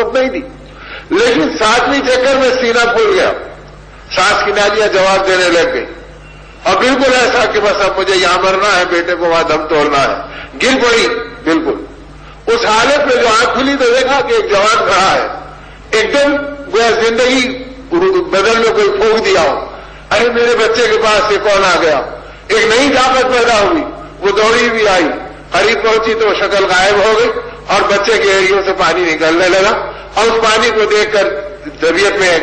روک نہیں دی، لیکن 7ویں چکر میں سینہ پھول گیا، سانس کی نالیاں جواب دینے لگ گئی، اور بالکل ایسا کہ بس اب مجھے یہاں مرنا ہے، بیٹے کو وہاں دم توڑنا ہے، گر پڑی بالکل۔ اس حالت میں جو آنکھ کھلی تو دیکھا کہ ایک جوان کھڑا ہے، ایک دم گویا زندگی بدل میں کوئی پھونک دیا ہو، ارے میرے بچے کے پاس یہ کون آ گیا، ایک نئی طاقت پیدا ہوئی، وہ دوڑی بھی آئی، قریب پہنچی تو شکل غائب ہو گئی اور بچے کے ایڑیوں سے پانی نکلنے لگا، اور اس پانی کو دیکھ کر طبیعت میں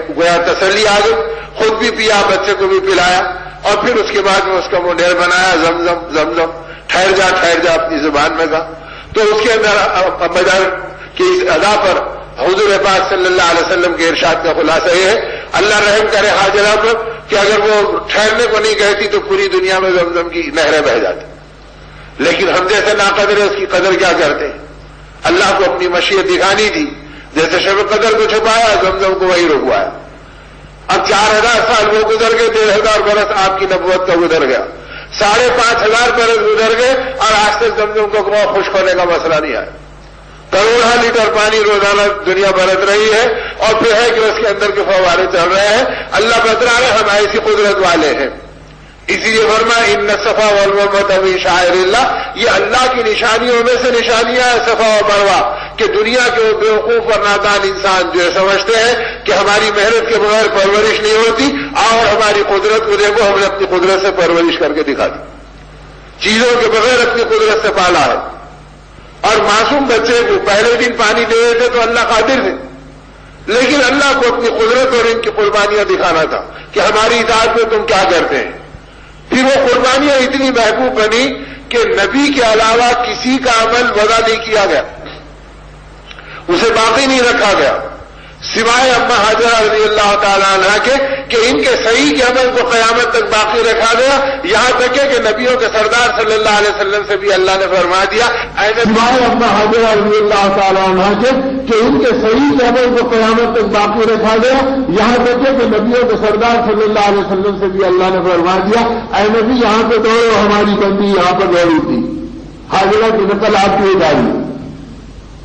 گویا تسلی آ گئی، خود بھی پیا، بچے کو بھی پلایا، اور پھر اس کے بعد میں اس کا منڈیر بنایا، زمزم زمزم، ٹھہر جا اپنی زبان میں کہا۔ تو اس کے اندر ابجر کی اس ادا پر حضور پاک صلی اللہ علیہ وسلم کے ارشاد کا خلاصہ یہ ہے، اللہ رحم کرے حاجرہ پر کہ اگر وہ ٹھہرنے کو نہیں کہتی تو پوری دنیا میں زمزم کی نہریں بہہ جاتی، لیکن ہم جیسے ناقدر اس کی قدر کیا کرتے ہیں؟ اللہ کو اپنی مشیت دکھانی تھی، جیسے شب قدر کو چھپایا، زمزم کو وہی رکوایا۔ اب 4000 سال وہ گزر گئے، 1500 برس آپ کی نبوت کا گزر گیا، 5500 برس گزر گئے، اور آج تک زمزم کو خشک ہونے کا مسئلہ نہیں آیا۔ کروڑوں لیٹر پانی روزانہ دنیا برت رہی ہے، اور پھر ہے کہ اس کے اندر کے فوارے چل رہے ہیں، اللہ بتلا رہے ہم ایسی قدرت والے ہیں۔ اسی لیے فرمایا ان الصفا والمروہ من شعائر اللہ، یہ اللہ کی نشانیوں میں سے نشانیاں ہیں صفا و مروہ، کہ دنیا کے بیوقوف اور نادان انسان جو سمجھتے ہیں کہ ہماری محنت کے بغیر پرورش نہیں ہوتی، اور ہماری قدرت کو دیکھو، ہم نے اپنی قدرت سے پرورش کر کے دکھا دی، چیزوں کے بغیر اپنی قدرت سے پالا ہے۔ اور معصوم بچے کو پہلے دن پانی دے دیتے تو اللہ قادر تھے، لیکن اللہ کو اپنی قدرت اور ان کی قربانیاں دکھانا تھا کہ ہماری اطاعت میں تم کیا کرتے ہیں۔ پھر وہ قربانیاں اتنی محبوب بنی کہ نبی کے علاوہ کسی کا عمل وضع نہیں کیا گیا، اسے باقی نہیں رکھا گیا، سوائے اما حاجرہ رضی اللہ تعالیٰ عنہ کے، کہ ان کے صحیح کے عمل کو قیامت تک باقی رکھا گیا، یہاں تک کہ نبیوں کے سردار صلی اللہ علیہ وسلم سے بھی اللہ نے فرما دیا، سوائے اما حاجرہ رضی اللہ تعالیٰ عنہ کے، کہ ان کے صحیح کے عمل کو قیامت تک باقی رکھا گیا، یہاں تک کہ نبیوں کے سردار صلی اللہ علیہ وسلم سے بھی اللہ نے فرما دیا، اے نبی یہاں پہ دوڑو، ہماری بندی یہاں پر دوڑی تھی، حاجرہ کی نقل آپ کی اداری۔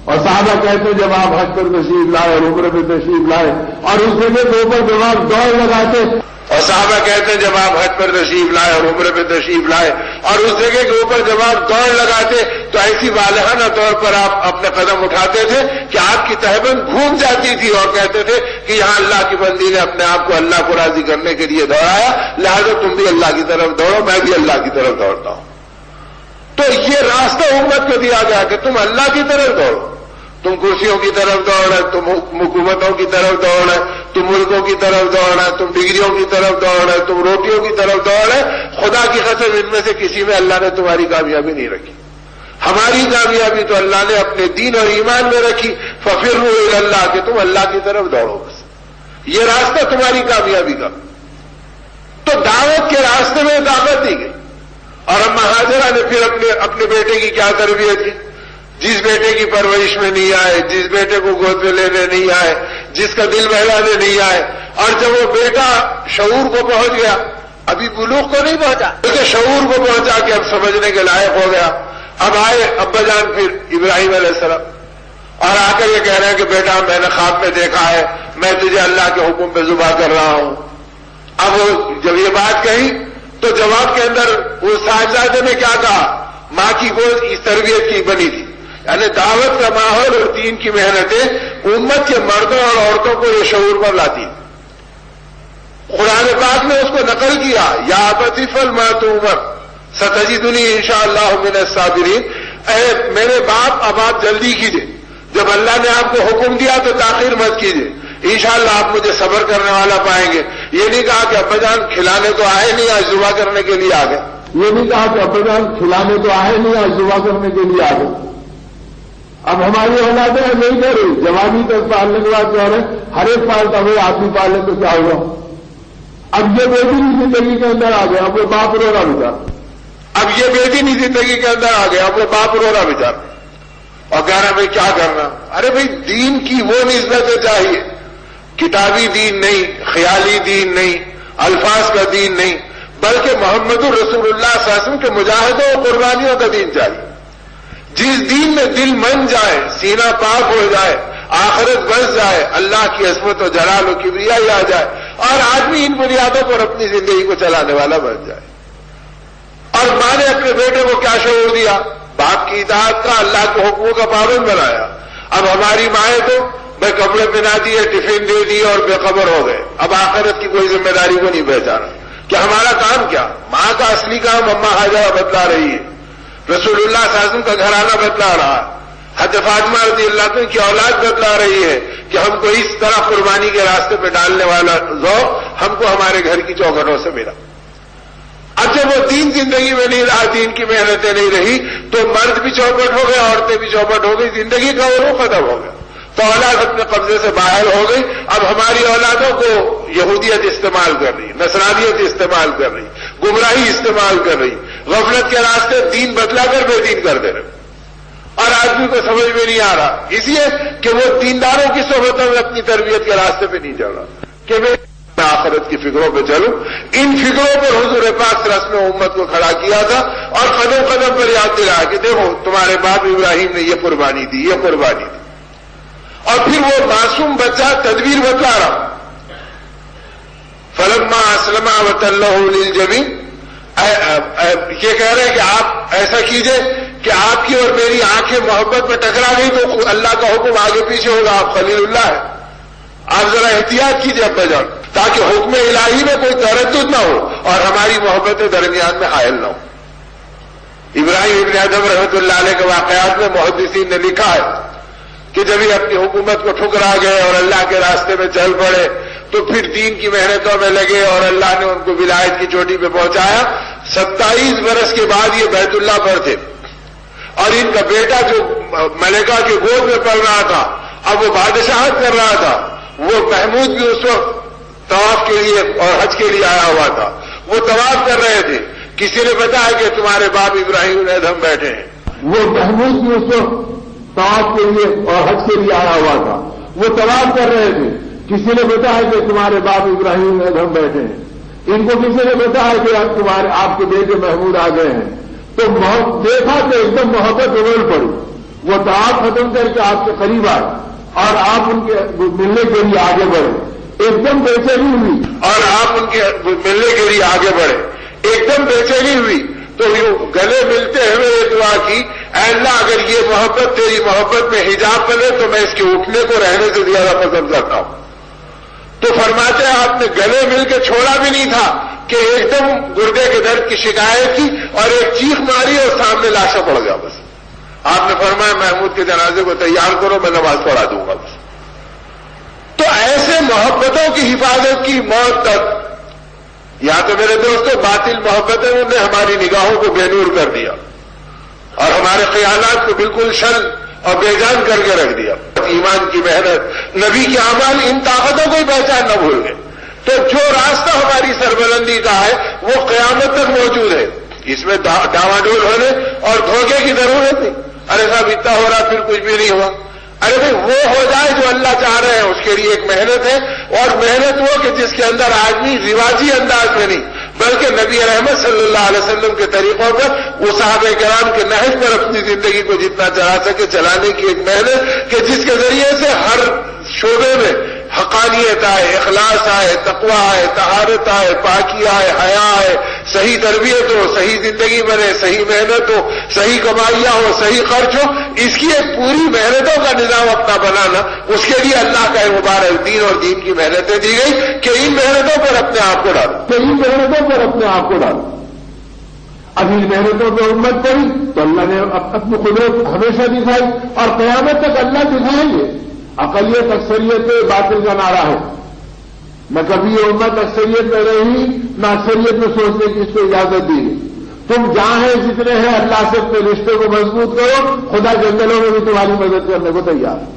اور صحابہ کہتے جب آپ حج پر تشریف لائے اور عمرے پہ تشریف لائے، اور اس جگہ کے اوپر جب آپ دوڑ لگاتے، اور صحابہ کہتے جب آپ حج پر تشریف لائے اور عمرے پہ تشریف لائے، اور اس جگہ کے اوپر جب آپ دوڑ لگاتے تو ایسی والہانہ طور پر آپ اپنے قدم اٹھاتے تھے کہ آپ کی تہبند گھوم جاتی تھی، اور کہتے تھے کہ یہاں اللہ کی بندی نے اپنے آپ کو اللہ کو راضی کرنے کے لیے دوڑایا، لہذا تم بھی اللہ کی طرف دوڑو، میں بھی اللہ کی طرف دوڑتا ہوں۔ تو یہ راستہ امت کو دیا گیا کہ تم اللہ کی طرف دوڑو، تم کرسیوں کی طرف دوڑ رہے، تم حکومتوں کی طرف دوڑ رہے، تم ملکوں کی طرف دوڑ رہے، تم ڈگریوں کی طرف دوڑ رہے، تم روٹیوں کی طرف دوڑ رہے، خدا کی قسم ان میں سے کسی میں اللہ نے تمہاری کامیابی نہیں رکھی۔ ہماری کامیابی تو اللہ نے اپنے دین اور ایمان میں رکھی، ففروا الی اللہ، کہ تم اللہ کی طرف دوڑو، بس یہ راستہ تمہاری کامیابی کا۔ تو دعوت کے راستے میں طاقت دی گئی، اور اما حاجرہ نے پھر اپنے بیٹے کی کیا تربیت کی، جس بیٹے کی پرورش میں نہیں آئے، جس بیٹے کو گود میں لینے نہیں آئے، جس کا دل بہلانے نہیں آئے، اور جب وہ بیٹا شعور کو پہنچ گیا، ابھی بلوغ کو نہیں پہنچا، بلکہ شعور کو پہنچا کہ اب سمجھنے کے لائق ہو گیا، اب آئے ابا جان پھر ابراہیم علیہ السلام، اور آ کر یہ کہہ رہے ہیں کہ بیٹا میں نے خواب میں دیکھا ہے، میں تجھے اللہ کے حکم پہ ذبح کر رہا ہوں۔ اب جب یہ بات کہی تو جواب کے اندر اس صاحبزادے نے کیا کہا، ماں کی گود اس تربیت کی بنی تھی، یعنی دعوت کا ماحول اور دین کی محنتیں امت کے مردوں اور عورتوں کو یہ شعور پر لاتی ہیں۔ قرآن پاک نے اس کو نقل کیا، یا ابت افعل ما تؤمر ستجدنی انشاءاللہ من الصابرین، اے میرے باپ اب آپ جلدی کیجئے، جب اللہ نے آپ کو حکم دیا تو تاخیر مت کیجئے، انشاءاللہ آپ مجھے صبر کرنے والا پائیں گے۔ یہ نہیں کہا کہ ابا جان کھلانے تو آئے نہیں، آج ذبح کرنے کے لیے آ گئے، یہ نہیں کہا کہ ابا جان کھلانے تو آئے نہیں، آج ذبح کرنے کے لیے آ گئے۔ اب ہماری اولادیں نہیں کر رہی، جوانی تک پالنے کے بعد جو ہے ہر ایک پالتا ہوئے آدمی پالنے تو کیا ہوگا، اب یہ بیٹی نہیں زندگی کے اندر آ گیا، اب وہ باپ رو رہا بیچارہ، اب یہ بیٹی نہیں زندگی کے اندر آ گیا، اب وہ باپ رو رہا بیچارہ، اور کہہ رہا بھائی کیا کرنا۔ ارے بھائی دین کی وہ نسبتیں چاہیے، کتابی دین نہیں، خیالی دین نہیں، الفاظ کا دین نہیں، بلکہ محمد الرسول اللہ صلی اللہ علیہ وسلم کے مجاہدوں اور قربانیوں کا دین چاہیے، جس دین میں دل من جائے، سینہ پاک ہو جائے، آخرت بس جائے، اللہ کی عظمت و جلال و کبریائی آ جائے، اور آدمی ان بنیادوں پر اپنی زندگی کو چلانے والا بن جائے۔ اور ماں نے اپنے بیٹے کو کیا شعور دیا؟ باپ کی اطاعت کا، اللہ کے حکموں کا پابند بنایا۔ اب ہماری مائیں تو میں کپڑے پہنا دیے، ٹفن دے دی اور بے خبر ہو گئے، اب آخرت کی کوئی ذمہ داری کو نہیں پہچانا کہ ہمارا کام کیا؟ ماں کا اصلی کام اما حاجرہ بتلا رہی ہے، رسول اللہ صلی اللہ علیہ وسلم کا گھرانہ بتلا رہا ہے، حضرت فاطمہ رضی اللہ عنہ کی اولاد بتلا رہی ہے کہ ہم کو اس طرح قربانی کے راستے پہ ڈالنے والا ذوق ہم کو ہمارے گھر کی چوکھٹوں سے ملا۔ اب جب وہ دین زندگی میں نہیں رہا، دین کی محنتیں نہیں رہی، تو مرد بھی چوپٹ ہو گئے، عورتیں بھی چوپٹ ہو گئی، زندگی کا وہ ختم ہو گیا، تو اولاد اپنے قبضے سے باہر ہو گئی۔ اب ہماری اولادوں کو یہودیت استعمال کر رہی، نصرانیت استعمال کر رہی، گمراہی استعمال کر رہی، غفلت کے راستے دین بتلا کر بے دین کر دے رہے، اور آدمی کو سمجھ میں نہیں آ رہا، اس لیے کہ وہ دینداروں کی صحبتوں میں اپنی تربیت کے راستے پہ نہیں چل رہا کہ میں آخرت کی فکروں پہ چلوں۔ ان فکروں پر حضور پاک صلی اللہ علیہ وسلم نے امت کو کھڑا کیا تھا اور قدم قدم پر یاد دلایا کہ دیکھو تمہارے باپ ابراہیم نے یہ قربانی دی، یہ قربانی دی، اور پھر وہ معصوم بچہ تدبیر بتلا رہا۔ فلما اسلم وتلہ للجبین، یہ کہہ رہے ہیں کہ آپ ایسا کیجئے کہ آپ کی اور میری آنکھیں محبت میں ٹکرا گئی تو اللہ کا حکم آگے پیچھے ہوگا، آپ خلیل اللہ ہیں، آپ ذرا احتیاط کیجئے ابا جان، تاکہ حکم الہی میں کوئی تردد نہ ہو اور ہماری محبتیں درمیان میں حائل نہ ہو۔ ابراہیم ابن ادھم رحمۃ اللہ علیہ کے واقعات میں محدثین نے لکھا ہے کہ جب یہ اپنی حکومت کو ٹھکرا گئے اور اللہ کے راستے میں چل پڑے تو پھر دین کی محنتوں میں لگے اور اللہ نے ان کو ولایت کی چوٹی پہ پہنچایا۔ 27 برس کے بعد یہ بیت اللہ پر تھے اور ان کا بیٹا جو ملکہ کے گود میں پڑ رہا تھا، اب وہ بادشاہت کر رہا تھا، وہ محمود بھی اس وقت طواف کے لیے اور حج کے لیے آیا ہوا تھا، وہ طواف کر رہے تھے، کسی نے بتایا کہ تمہارے باپ ابراہیم بن ادھم بیٹھے ہیں، وہ محمود بھی اس وقت طواف کے لیے اور حج کے لیے آیا ہوا تھا، وہ طواف کر رہے تھے، کسی نے بتایا کہ تمہارے باپ ابراہیم بن ادھم بیٹھے ہیں، ان کو کسی نے بتایا کہ آپ کے بیٹے محمود آ گئے ہیں، تو دیکھا تو ایک دم محبت ابل پڑی، وہ طواف ختم کر کے آپ کے قریب آئے اور آپ ان کے ملنے کے لیے آگے بڑھے، ایک دم بے چینی ہوئی اور آپ ان کے ملنے کے لیے آگے بڑھے، ایک دم بے چینی ہوئی تو گلے ملتے ہوئے یہ دعا کی، اے اللہ اگر یہ محبت تیری محبت میں حجاب بنے تو میں اس کے اٹھنے کو رہنے سے زیادہ پسند کرتا ہوں۔ تو فرماتے ہیں آپ نے گلے مل کے چھوڑا بھی نہیں تھا کہ ایک دم گردے کے درد کی شکایت کی اور ایک چیخ ماری اور سامنے لاشا پڑ گیا، بس آپ نے فرمایا محمود کے جنازے کو تیار کرو، میں نماز پڑھا دوں گا بس۔ تو ایسے محبتوں کی حفاظت کی موت تک، یا تو میرے دوستوں باطل محبتیں نے ہماری نگاہوں کو بے نور کر دیا اور ہمارے خیالات کو بالکل شل اور بے جان کر کے رکھ دیا۔ ایمان کی محنت، نبی کے اعمال، ان طاقتوں کو ہی پہچان نہ بھول گئے، تو جو راستہ ہماری سربلندی کا ہے وہ قیامت تک موجود ہے، اس میں ڈاواں ڈول ہونے اور دھوکے کی ضرورت نہیں۔ ارے صاحب اتنا ہو رہا پھر کچھ بھی نہیں ہوا، ارے بھائی وہ ہو جائے جو اللہ چاہ رہے ہیں، اس کے لیے ایک محنت ہے، اور محنت وہ کہ جس کے اندر آدمی رواجی انداز میں نہیں بلکہ نبی رحمت صلی اللہ علیہ وسلم کے طریقوں پر، وہ صحابہ کرام کے نہج پر اپنی زندگی کو جتنا چلا سکے چلانے کی ایک محنت کہ جس کے ذریعے سے ہر شعبے میں حقانیت آئے، اخلاص آئے، تقوی آئے، طہارت آئے، پاکی آئے، حیا آئے، صحیح تربیت ہو، صحیح زندگی بنے، صحیح محنت ہو، صحیح کمائیاں ہو، صحیح خرچ ہو، اس کی ایک پوری محنتوں کا نظام اپنا بنانا، اس کے لیے اللہ کا ایک مبارک دین اور دین کی محنتیں دی گئی کہ ان محنتوں پر اپنے آپ کو ڈالو، اب ان محنتوں پہ امت پڑی تو اللہ نے اپنی قدرت ہمیشہ دکھائی اور قیامت تک اللہ دکھائیں گے۔ اقلیت اکثریت باطل کا نعرہ ہے، نہ کبھی یہ امت اکثریت میں رہی نہ اکثریت میں سوچنے کی اس کو اجازت دی گئی۔ تم جہاں ہیں جتنے ہیں اللہ سے اپنے رشتے کو مضبوط کرو، خدا جنگلوں میں بھی تمہاری مدد کرنے کو تیار ہے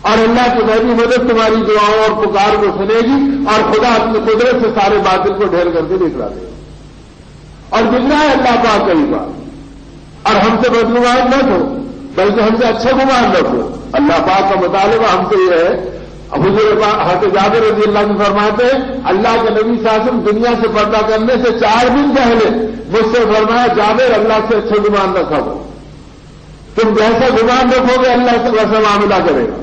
اور اللہ کی بڑی مدد تمہاری دعاؤں اور پکار کو سنے گی اور خدا اپنی قدرت سے سارے باطل کو ڈھیر کر کے نکلا دے گا اور دکھنا ہے اللہ پاک کئی بار۔ اور ہم سے بدگمان نہ ہو بلکہ ہم سے اچھا گمان رکھو۔ اللہ پاک کا مطالبہ ہم سے یہ ہے، حضور حضرت جابر رضی اللہ عنہ فرماتے ہیں اللہ کے نبی صلی اللہ علیہ وسلم دنیا سے پردہ کرنے سے 4 دن پہلے مجھ سے فرمایا جابر اللہ سے اچھا گمان رکھا ہو، تم جیسا گمان رکھو گے اللہ سے ویسا معاملہ کرے گا۔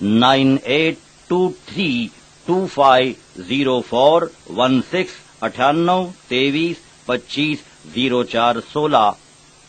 9823250416 98 23 25 0416।